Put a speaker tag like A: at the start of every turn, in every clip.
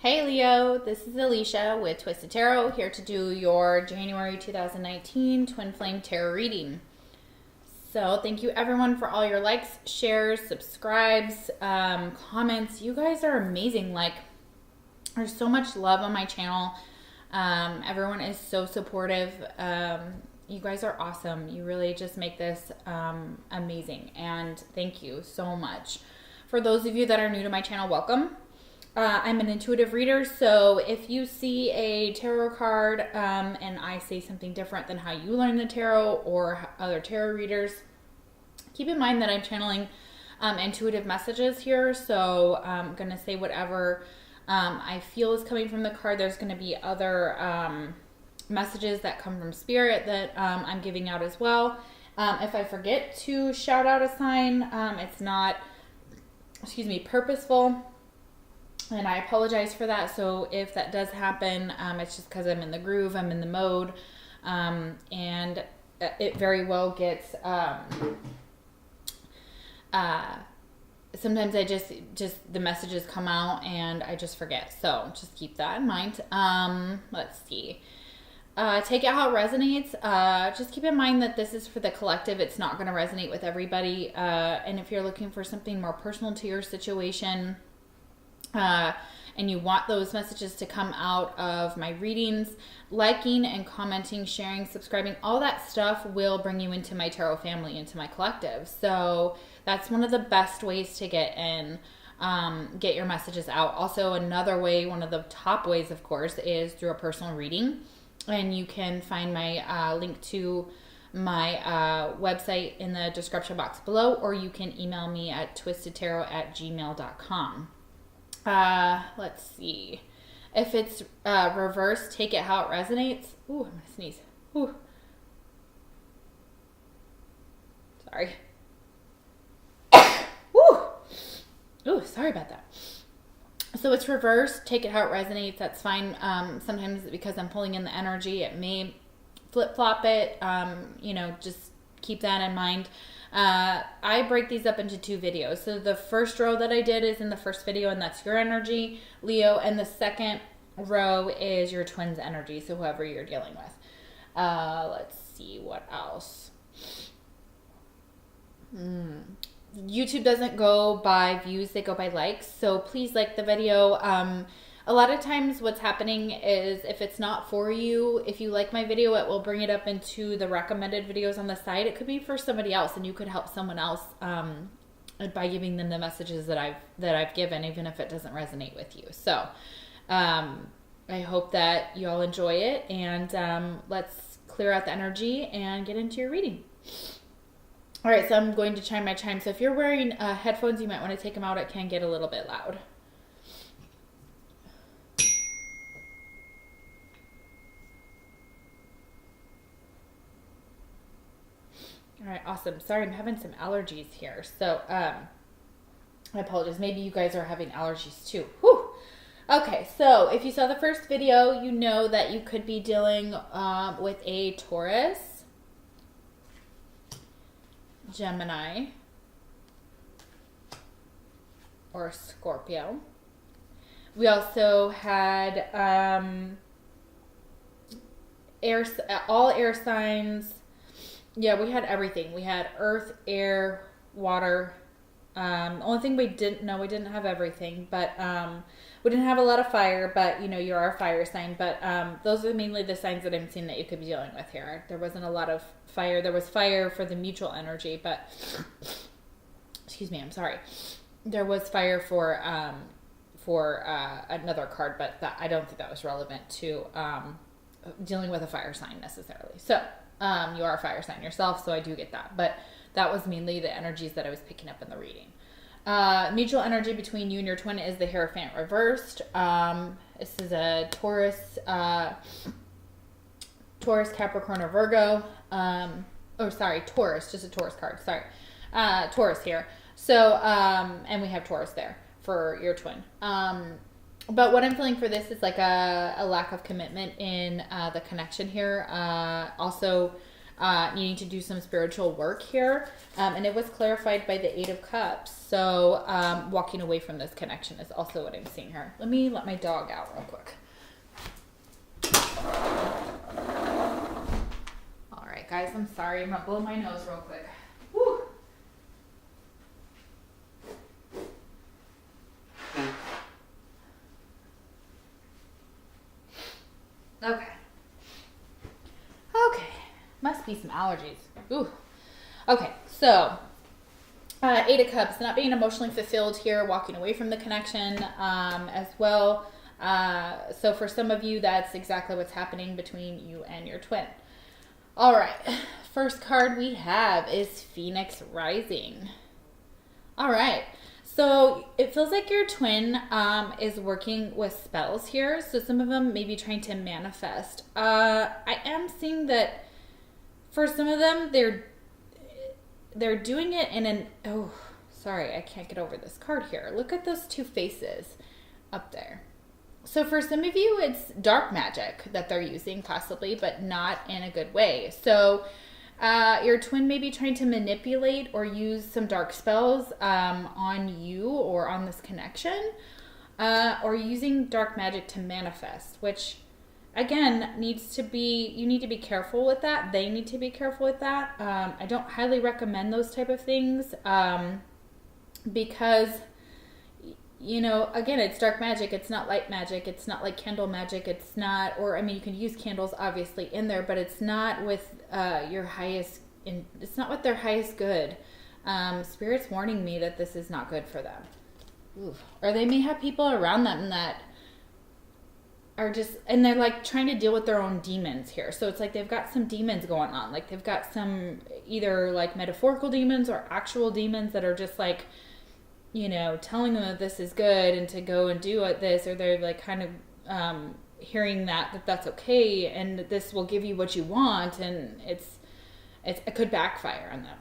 A: Hey Leo, this is Alicia with Twisted Tarot, here to do your January 2019 Twin Flame Tarot reading. So thank you everyone for all your likes, shares, subscribes, comments. You guys are amazing. There's so much love on my channel. Everyone is so supportive. You guys are awesome. You really just make this amazing. And thank you so much. For those of you that are new to my channel, welcome. I'm an intuitive reader, so if you see a tarot card and I say something different than how you learn the tarot or other tarot readers, keep in mind that I'm channeling intuitive messages here, so I'm going to say whatever I feel is coming from the card. There's going to be other messages that come from spirit that I'm giving out as well. If I forget to shout out a sign, it's not, purposeful. And I apologize for that. So if that does happen, it's just because I'm in the groove, I'm in the mode, and it very well gets. Sometimes I just the messages come out and I just forget. So just keep that in mind. Let's see. Take it how it resonates. Just keep in mind that this is for the collective. It's not going to resonate with everybody. And if you're looking for something more personal to your situation, and you want those messages to come out of my readings, liking and commenting, sharing, subscribing, all that stuff will bring you into my tarot family, into my collective. So that's one of the best ways to get in, get your messages out. Also, another way, one of the top ways, of course, is through a personal reading. And you can find my link to my website in the description box below, or you can email me at twistedtarot@gmail.com. Let's see. If it's reversed, take it how it resonates. Ooh, I'm gonna sneeze. Ooh. Sorry. Ooh. Ooh, sorry about that. So it's reversed, take it how it resonates. That's fine. Sometimes because I'm pulling in the energy, it may flip-flop it. Just keep that in mind. I break these up into two videos. So the first row that I did is in the first video, and that's your energy, Leo. And the second row is your twin's energy, so whoever you're dealing with. Let's see what else. YouTube doesn't go by views, they go by likes. So please like the video. A lot of times what's happening is if it's not for you, if you like my video, it will bring it up into the recommended videos on the side. It could be for somebody else, and you could help someone else by giving them the messages that I've given, even if it doesn't resonate with you. So I hope that you all enjoy it, and let's clear out the energy and get into your reading. All right, so I'm going to chime my chime. So if you're wearing headphones, you might want to take them out. It can get a little bit loud. All right, awesome. Sorry, I'm having some allergies here. So, I apologize. Maybe you guys are having allergies too. Whew. Okay, so if you saw the first video, you know that you could be dealing with a Taurus, Gemini, or Scorpio. We also had all air signs. Yeah, we had everything. We had earth, air, water. The only thing we didn't have everything, but we didn't have a lot of fire, but you are a fire sign. But those are mainly the signs that I'm seeing that you could be dealing with here. There wasn't a lot of fire. There was fire for the mutual energy, but excuse me, I'm sorry. There was fire for another card, but I don't think that was relevant to dealing with a fire sign necessarily. So. You are a fire sign yourself, so I do get that. But that was mainly the energies that I was picking up in the reading. Mutual energy between you and your twin is the Hierophant reversed. This is a Taurus, Capricorn, or Virgo. Taurus, just a Taurus card. Sorry. Taurus here. So, and we have Taurus there for your twin. But what I'm feeling for this is like a lack of commitment in the connection here. Also, needing to do some spiritual work here. And it was clarified by the Eight of Cups. So walking away from this connection is also what I'm seeing here. Let me let my dog out real quick. All right, guys, I'm sorry. I'm going to blow my nose real quick. Woo. Okay. Okay. Must be some allergies. Ooh. Okay, so Eight of Cups, not being emotionally fulfilled here, walking away from the connection as well. So for some of you, that's exactly what's happening between you and your twin. All right, first card we have is Phoenix Rising. All right, so it feels like your twin is working with spells here. So some of them may be trying to manifest. I am seeing that for some of them, they're doing it in an, oh, sorry, I can't get over this card here. Look at those two faces up there. So for some of you, it's dark magic that they're using possibly, but not in a good way. So your twin may be trying to manipulate or use some dark spells on you or on this connection, or using dark magic to manifest, which again needs to be, you need to be careful with that. They need to be careful with that. I don't highly recommend those type of things because, you know, again, it's dark magic. It's not light magic. It's not like candle magic. It's not, or I mean, you can use candles obviously in there, but it's not with your highest, it's not with their highest good. Spirit's warning me that this is not good for them. Oof. Or they may have people around them that are just, and they're like trying to deal with their own demons here. So it's like they've got some demons going on. Like they've got some either like metaphorical demons or actual demons that are just like, you know, telling them that this is good and to go and do this, or they're like kind of hearing that that's okay and that this will give you what you want, and it could backfire on them.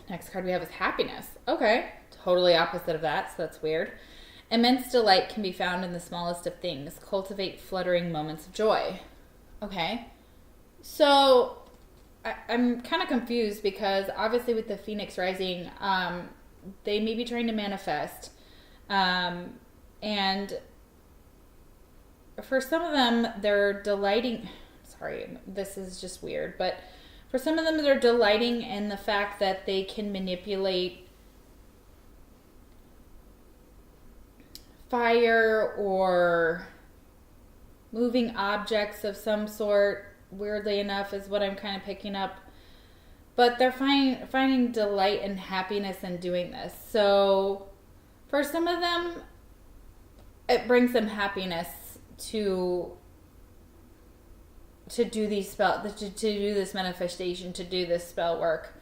A: Next card we have is Happiness. Okay, totally opposite of that, so that's weird. Immense delight can be found in the smallest of things. Cultivate fluttering moments of joy. Okay, so I'm kind of confused because obviously with the Phoenix Rising, they may be trying to manifest. And for some of them, they're delighting. Sorry, this is just weird. But for some of them, they're delighting in the fact that they can manipulate fire or moving objects of some sort. Weirdly enough is what I'm kind of picking up, but they're finding delight and happiness in doing this. So for some of them, it brings them happiness to do these to do this manifestation, to do this spell work.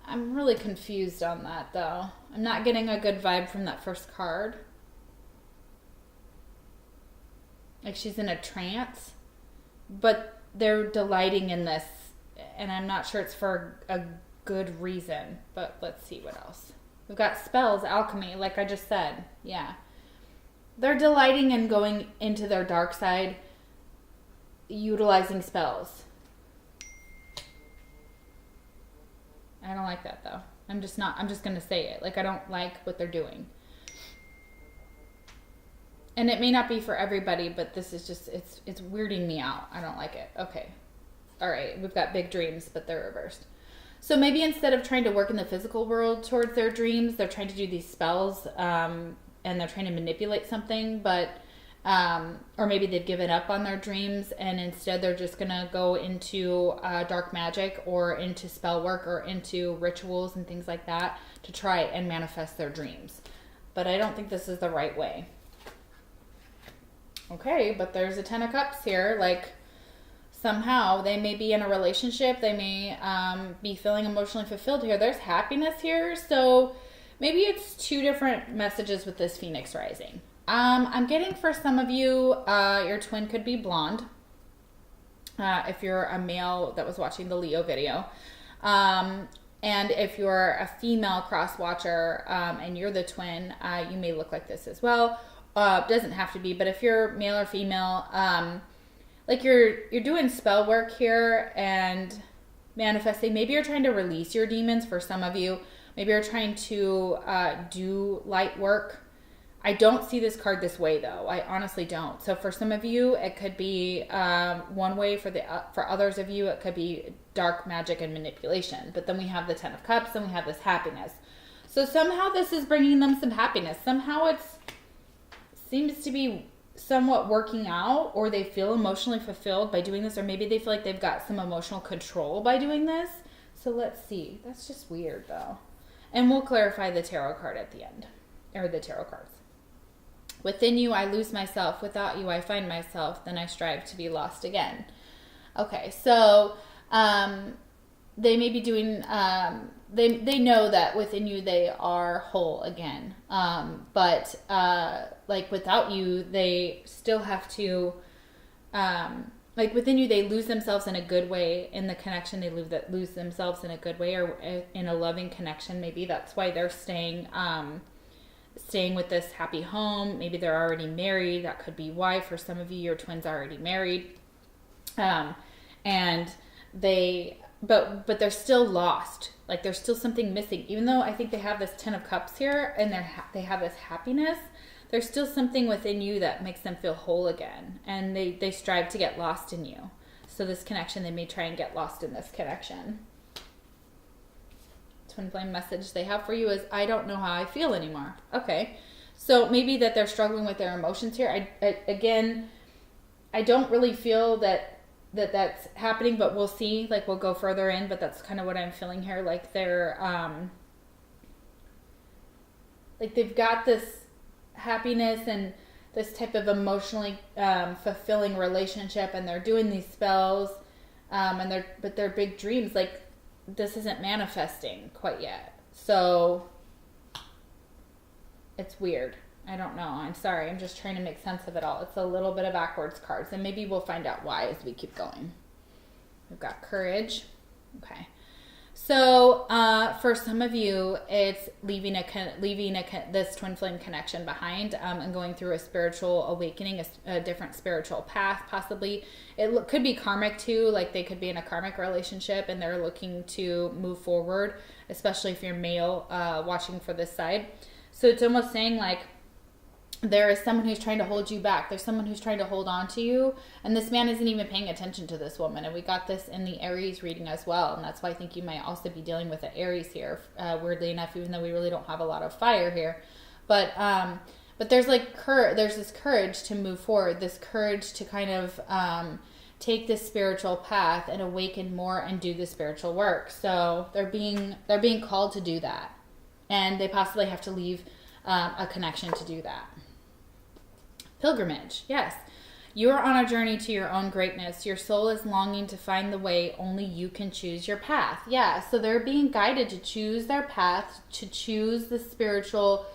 A: I'm really confused on that though. I'm not getting a good vibe from that first card. Like she's in a trance, but they're delighting in this, and I'm not sure it's for a good reason, but let's see what else. We've got spells, alchemy, like I just said. Yeah. They're delighting in going into their dark side, utilizing spells. I don't like that though. I'm just going to say it. Like I don't like what they're doing. And it may not be for everybody, but this is just, it's weirding me out. I don't like it. Okay. All right. We've got big dreams, but they're reversed. So maybe instead of trying to work in the physical world towards their dreams, they're trying to do these spells, and they're trying to manipulate something, but, or maybe they've given up on their dreams and instead they're just going to go into dark magic or into spell work or into rituals and things like that to try and manifest their dreams. But I don't think this is the right way. Okay, but there's a 10 of Cups here. Like, somehow they may be in a relationship. They may be feeling emotionally fulfilled here. There's happiness here. So maybe it's two different messages with this Phoenix Rising. I'm getting for some of you, your twin could be blonde. If you're a male that was watching the Leo video. And if you're a female cross-watcher and you're the twin, you may look like this as well. Doesn't have to be, but if you're male or female, like you're doing spell work here and manifesting. Maybe you're trying to release your demons for some of you. Maybe you're trying to do light work. I don't see this card this way, though. I honestly don't. So for some of you, it could be one way. For others of you, it could be dark magic and manipulation. But then we have the Ten of Cups, and we have this happiness. So somehow this is bringing them some happiness. Somehow it seems to be somewhat working out, or they feel emotionally fulfilled by doing this, or maybe they feel like they've got some emotional control by doing this. So let's see. That's just weird, though. And we'll clarify the tarot card at the end, or the tarot cards. Within you, I lose myself. Without you, I find myself. Then I strive to be lost again. Okay, so they may be doing, they know that within you they are whole again. But like without you, they still have to, like within you, they lose themselves in a good way. In the connection, they lose themselves in a good way, or in a loving connection. Maybe that's why they're staying with this happy home. Maybe they're already married. That could be why. For some of you, your twins are already married. And they, but they're still lost. Like there's still something missing. Even though I think they have this Ten of Cups here and they have this happiness, there's still something within you that makes them feel whole again. And they strive to get lost in you. So this connection, they may try and get lost in this connection. Twin flame message they have for you is, I don't know how I feel anymore. Okay. So maybe that they're struggling with their emotions here. I don't really feel that's happening, but we'll see. Like we'll go further in, but that's kind of what I'm feeling here. Like they're like they've got this happiness and this type of emotionally fulfilling relationship, and they're doing these spells, and they're big dreams. Like this isn't manifesting quite yet. So it's weird. I don't know. I'm sorry. I'm just trying to make sense of it all. It's a little bit of backwards cards, and maybe we'll find out why as we keep going. We've got courage. Okay. So for some of you, it's leaving this twin flame connection behind, and going through a spiritual awakening, a different spiritual path, possibly. It could be karmic too, like they could be in a karmic relationship and they're looking to move forward, especially if you're male watching for this side. So it's almost saying like, there is someone who's trying to hold you back. There's someone who's trying to hold on to you. And this man isn't even paying attention to this woman. And we got this in the Aries reading as well. And that's why I think you might also be dealing with the Aries here, weirdly enough, even though we really don't have a lot of fire here. But there's there's this courage to move forward, this courage to kind of take this spiritual path and awaken more and do the spiritual work. So they're being called to do that. And they possibly have to leave a connection to do that. Pilgrimage, yes. You are on a journey to your own greatness. Your soul is longing to find the way. Only you can choose your path. Yeah, so they're being guided to choose their path, to choose the spiritual.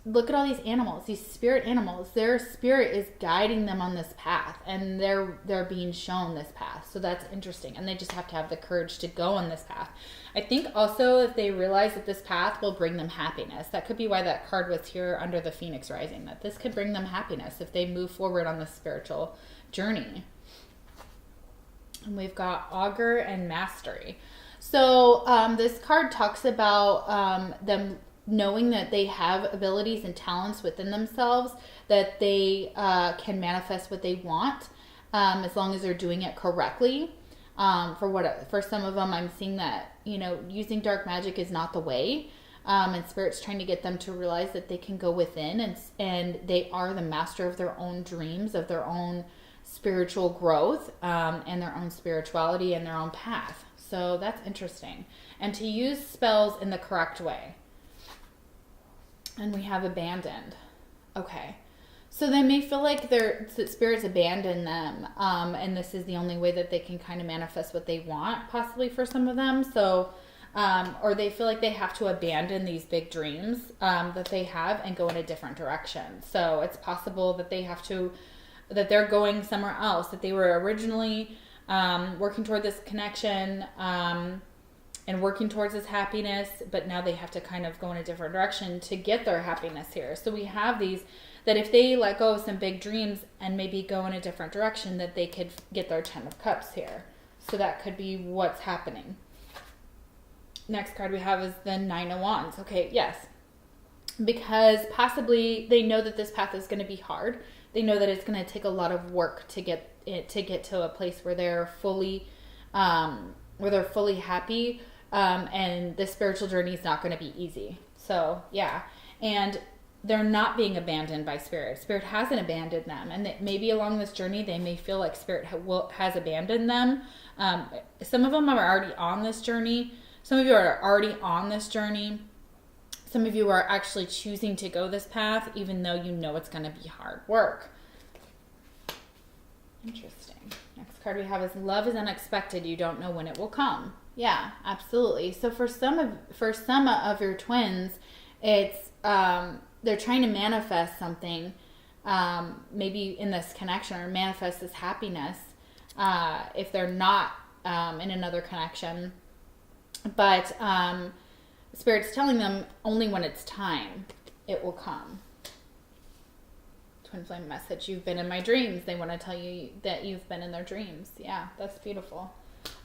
A: Look at all these animals, these spirit animals. Their spirit is guiding them on this path, and they're being shown this path. So that's interesting, and they just have to have the courage to go on this path. I think also if they realize that this path will bring them happiness, that could be why that card was here under the Phoenix Rising, that this could bring them happiness if they move forward on this spiritual journey. And we've got Augur and Mastery. So this card talks about them knowing that they have abilities and talents within themselves, that they can manifest what they want, as long as they're doing it correctly. For some of them, I'm seeing that, using dark magic is not the way. And Spirit's trying to get them to realize that they can go within and they are the master of their own dreams, of their own spiritual growth, and their own spirituality and their own path. So that's interesting. And to use spells in the correct way. And we have abandoned. Okay. So they may feel like that spirits abandon them. And this is the only way that they can kind of manifest what they want, possibly for some of them. So, or they feel like they have to abandon these big dreams that they have and go in a different direction. So it's possible that that they're going somewhere else, that they were originally working toward this connection, and working towards this happiness, but now they have to kind of go in a different direction to get their happiness here. So we have these, that if they let go of some big dreams and maybe go in a different direction, that they could get their 10 of Cups here. So that could be what's happening. Next card we have is the 9 of Wands. Okay, yes. Because possibly they know that this path is going to be hard. They know that it's going to take a lot of work to get to a place where they're fully happy, and the spiritual journey is not going to be easy. So yeah, and they're not being abandoned by Spirit. Spirit hasn't abandoned them, and that maybe along this journey they may feel like Spirit has abandoned them. Some of them are already on this journey. Some of you are already on this journey. Some of you are actually choosing to go this path, even though you know it's going to be hard work. Interesting. Next card we have is love is unexpected. You don't know when it will come. Yeah, absolutely. So for some of your twins, it's they're trying to manifest something, maybe in this connection, or manifest this happiness if they're not in another connection. But Spirit's telling them only when it's time it will come. Twin flame message, you've been in my dreams. They want to tell you that you've been in their dreams. Yeah, that's beautiful.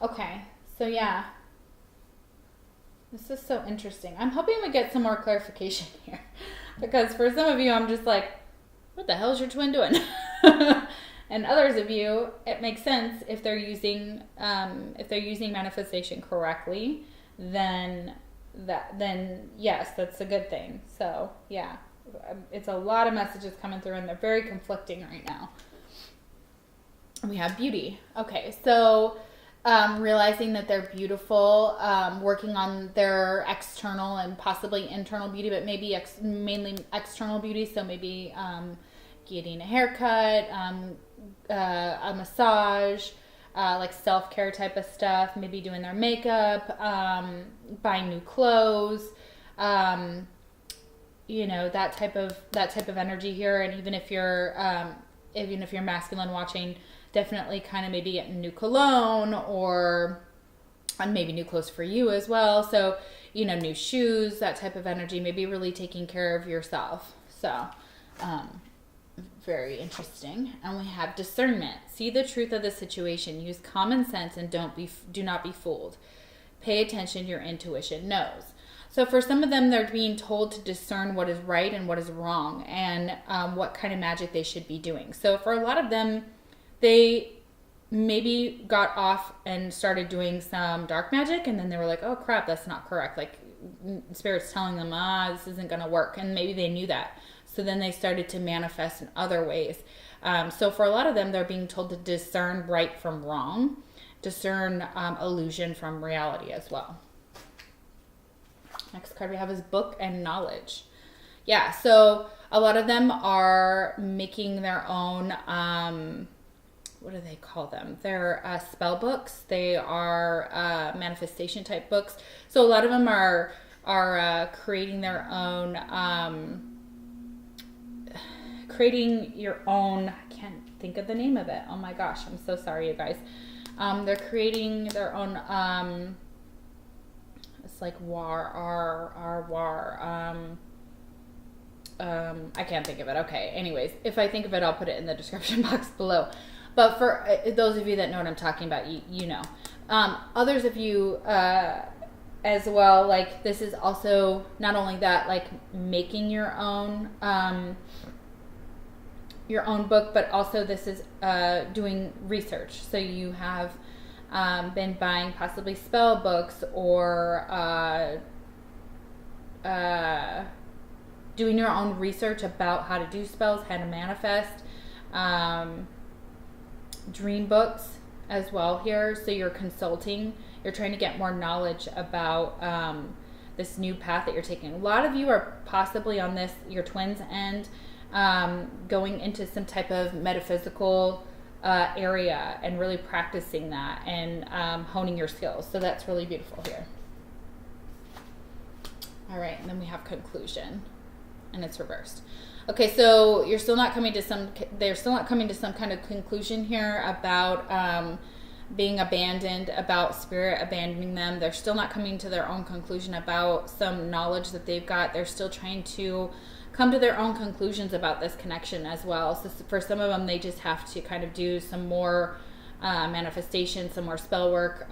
A: Okay, so yeah. This is so interesting. I'm hoping we get some more clarification here. Because for some of you, I'm just like, what the hell is your twin doing? And others of you, it makes sense if they're using manifestation correctly, then yes, that's a good thing. So yeah, it's a lot of messages coming through, and they're very conflicting right now. We have beauty. Okay, so realizing that they're beautiful, working on their external and possibly internal beauty, but maybe mainly external beauty. So maybe getting a haircut, a massage, like self-care type of stuff, maybe doing their makeup, buying new clothes, that type of energy here. And even if you're masculine watching, definitely kind of maybe getting new cologne, or maybe new clothes for you as well. So, new shoes, that type of energy, maybe really taking care of yourself. So, very interesting. And we have discernment. See the truth of the situation. Use common sense and do not be fooled. Pay attention. Your intuition knows. So for some of them, they're being told to discern what is right and what is wrong, and what kind of magic they should be doing. So for a lot of them, they maybe got off and started doing some dark magic, and then they were like, oh crap, that's not correct. Like Spirit's telling them, this isn't going to work. And maybe they knew that. So then they started to manifest in other ways. So for a lot of them, they're being told to discern right from wrong, discern illusion from reality as well. Next card we have is book and knowledge. Yeah, so a lot of them are making their own, what do they call them? They're spell books. They are manifestation type books. So a lot of them are creating their own, creating your own, I can't think of the name of it. Oh my gosh, I'm so sorry, you guys. They're creating their own, it's like I can't think of it. Okay, anyways, if I think of it, I'll put it in the description box below. But for those of you that know what I'm talking about, you know. Others of you as well, like this is also not only that, like making your own book, but also this is doing research. So you have been buying possibly spell books, or doing your own research about how to do spells, how to manifest, dream books as well here. So you're consulting, you're trying to get more knowledge about this new path that you're taking. A lot of you are possibly on this, your twins' end, going into some type of metaphysical area and really practicing that and honing your skills. So that's really beautiful here. All right, and then we have conclusion, and it's reversed. Okay, so they're still not coming to some kind of conclusion here about being abandoned, about spirit abandoning them. They're still not coming to their own conclusion about some knowledge that they've got. They're still trying to come to their own conclusions about this connection as well. So for some of them, they just have to kind of do some more manifestation, some more spell work,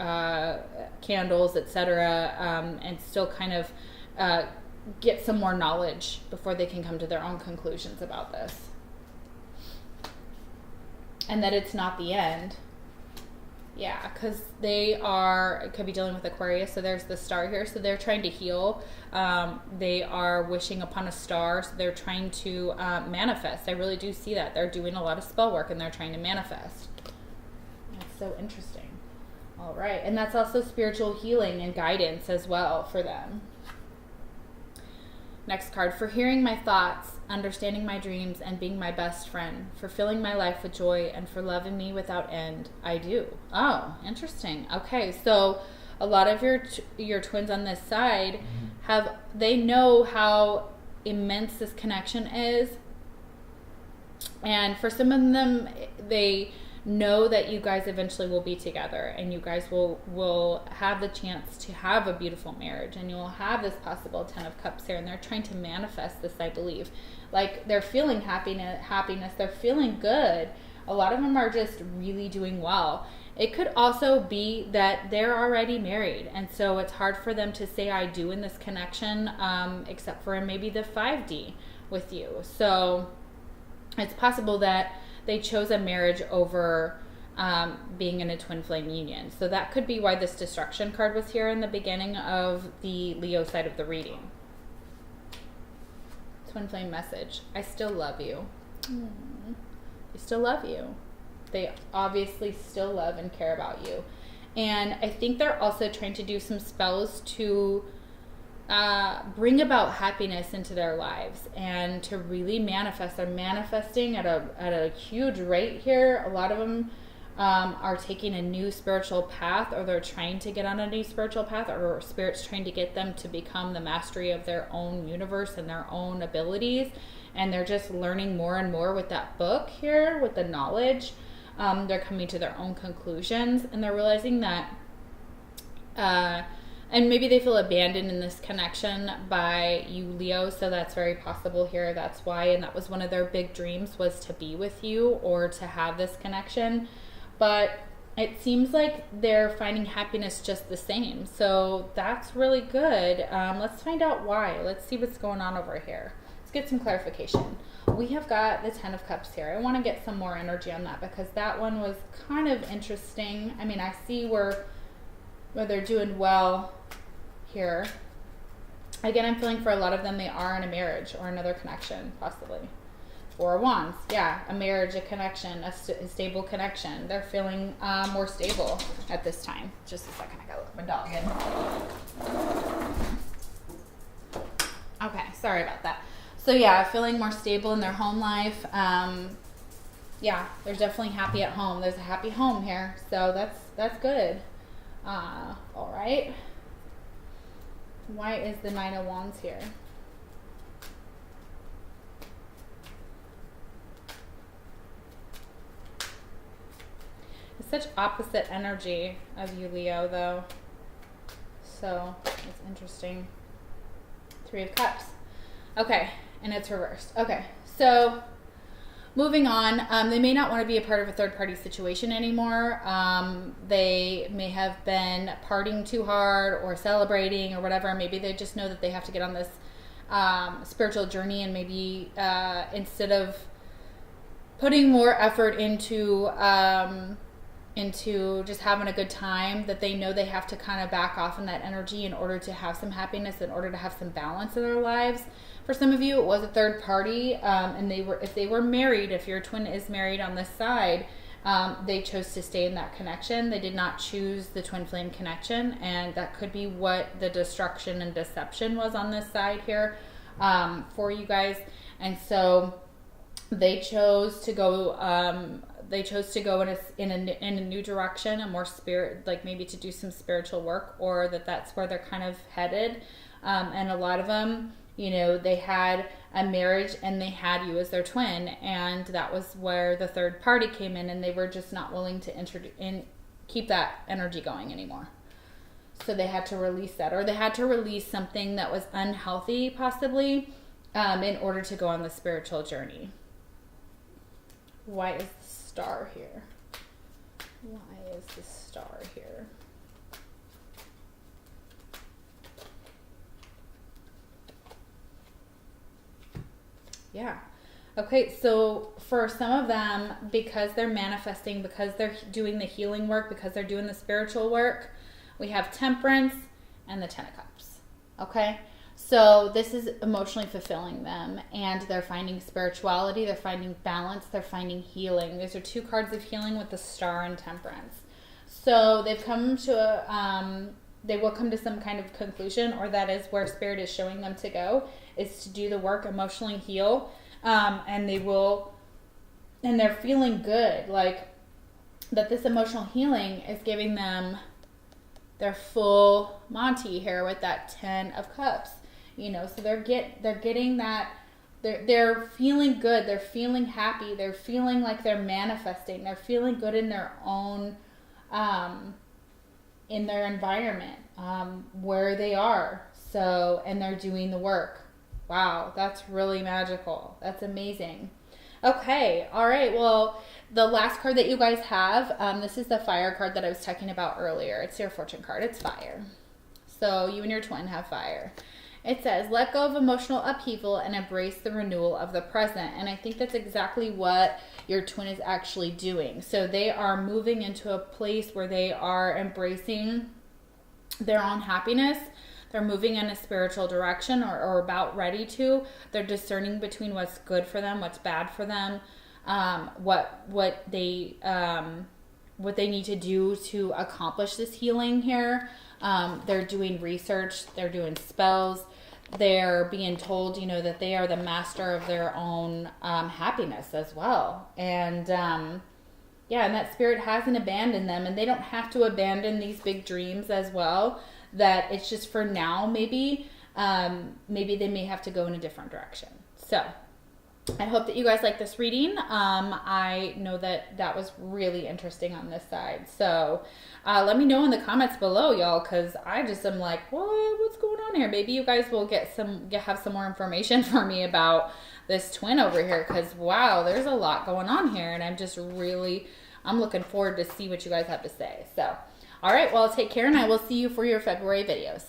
A: candles, etc., and still kind of get some more knowledge before they can come to their own conclusions about this. And that it's not the end. Yeah, because it could be dealing with Aquarius. So there's the star here. So they're trying to heal. They are wishing upon a star. So they're trying to manifest. I really do see that. They're doing a lot of spell work and they're trying to manifest. That's so interesting. All right. And that's also spiritual healing and guidance as well for them. Next card, for hearing my thoughts, understanding my dreams, and being my best friend, for filling my life with joy, and for loving me without end, I do. Oh, interesting. Okay, so a lot of your twins on this side they know how immense this connection is, and for some of them, they know that you guys eventually will be together and you guys will have the chance to have a beautiful marriage, and you'll have this possible 10 of Cups here, and they're trying to manifest this, I believe. Like, they're feeling happiness, they're feeling good. A lot of them are just really doing well. It could also be that they're already married, and so it's hard for them to say I do in this connection, except for maybe the 5D with you. So it's possible that they chose a marriage over being in a twin flame union. So that could be why this destruction card was here in the beginning of the Leo side of the reading. Twin flame message. I still love you. I still love you. They obviously still love and care about you. And I think they're also trying to do some spells to bring about happiness into their lives and to really manifest. They're manifesting at a huge rate here. A lot of them are taking a new spiritual path, or they're trying to get on a new spiritual path, or Spirit's trying to get them to become the mastery of their own universe and their own abilities. And they're just learning more and more with that book here, with the knowledge. They're coming to their own conclusions, and they're realizing that and maybe they feel abandoned in this connection by you, Leo, so that's very possible here. That's why, and that was one of their big dreams, was to be with you or to have this connection. But it seems like they're finding happiness just the same. So that's really good. Let's find out why. Let's see what's going on over here. Let's get some clarification. We have got the 10 of Cups here. I want to get some more energy on that because that one was kind of interesting. I mean, I see where they're doing well here. Again, I'm feeling for a lot of them they are in a marriage or another connection, possibly. Four of Wands, yeah, a marriage, a connection, a stable connection. They're feeling more stable at this time. Just a second, I gotta let my dog in. Okay, sorry about that. So yeah, feeling more stable in their home life. Yeah, they're definitely happy at home. There's a happy home here, so that's good. All right. Why is the 9 of Wands here? It's such opposite energy of you, Leo, though. So it's interesting. 3 of Cups. Okay, and it's reversed. Okay, so moving on, they may not want to be a part of a third-party situation anymore. They may have been partying too hard or celebrating or whatever. Maybe they just know that they have to get on this spiritual journey, and maybe instead of putting more effort into just having a good time, that they know they have to kind of back off in that energy in order to have some happiness, in order to have some balance in their lives. For some of you, it was a third party, and if they were married, if your twin is married on this side, they chose to stay in that connection. They did not choose the twin flame connection, and that could be what the destruction and deception was on this side here for you guys. And so they chose to go. In a new direction, a more spirit, like maybe to do some spiritual work, or that's where they're kind of headed. And a lot of them, you know, they had a marriage and they had you as their twin, and that was where the third party came in, and they were just not willing to keep that energy going anymore. So they had to release that, or they had to release something that was unhealthy, possibly, in order to go on the spiritual journey. Why is the star here? Why is the star here? Yeah. Okay, so for some of them, because they're manifesting, because they're doing the healing work, because they're doing the spiritual work, we have Temperance and the Ten of Cups. Okay? So this is emotionally fulfilling them, and they're finding spirituality, they're finding balance, they're finding healing. These are two cards of healing with the Star and Temperance. So they've come to they will come to some kind of conclusion, or that is where Spirit is showing them to go, is to do the work, emotionally heal, and they're feeling good, like that this emotional healing is giving them their full Monty here with that 10 of Cups, you know, so they're getting that, they're feeling good, they're feeling happy, they're feeling like they're manifesting, they're feeling good in their own, in their environment, where they are. So, and they're doing the work. Wow, that's really magical. That's amazing. Okay, all right. Well, the last card that you guys have, this is the fire card that I was talking about earlier. It's your fortune card. It's fire. So you and your twin have fire. It says, let go of emotional upheaval and embrace the renewal of the present. And I think that's exactly what your twin is actually doing. So they are moving into a place where they are embracing their own happipiness. They're moving in a spiritual direction, or about ready to. They're discerning between what's good for them, what's bad for them, what they need to do to accomplish this healing here. They're doing research, they're doing spells, they're being told, you know, that they are the master of their own happiness as well. And yeah, and that Spirit hasn't abandoned them, and they don't have to abandon these big dreams as well. That it's just for now, maybe they may have to go in a different direction. So I hope that you guys like this reading. I know that was really interesting on this side. So let me know in the comments below, y'all, because I just am like, what's going on here? Maybe you guys will have some more information for me about this twin over here, because wow, there's a lot going on here, and I'm looking forward to see what you guys have to say. So all right, well, take care, and I will see you for your February videos.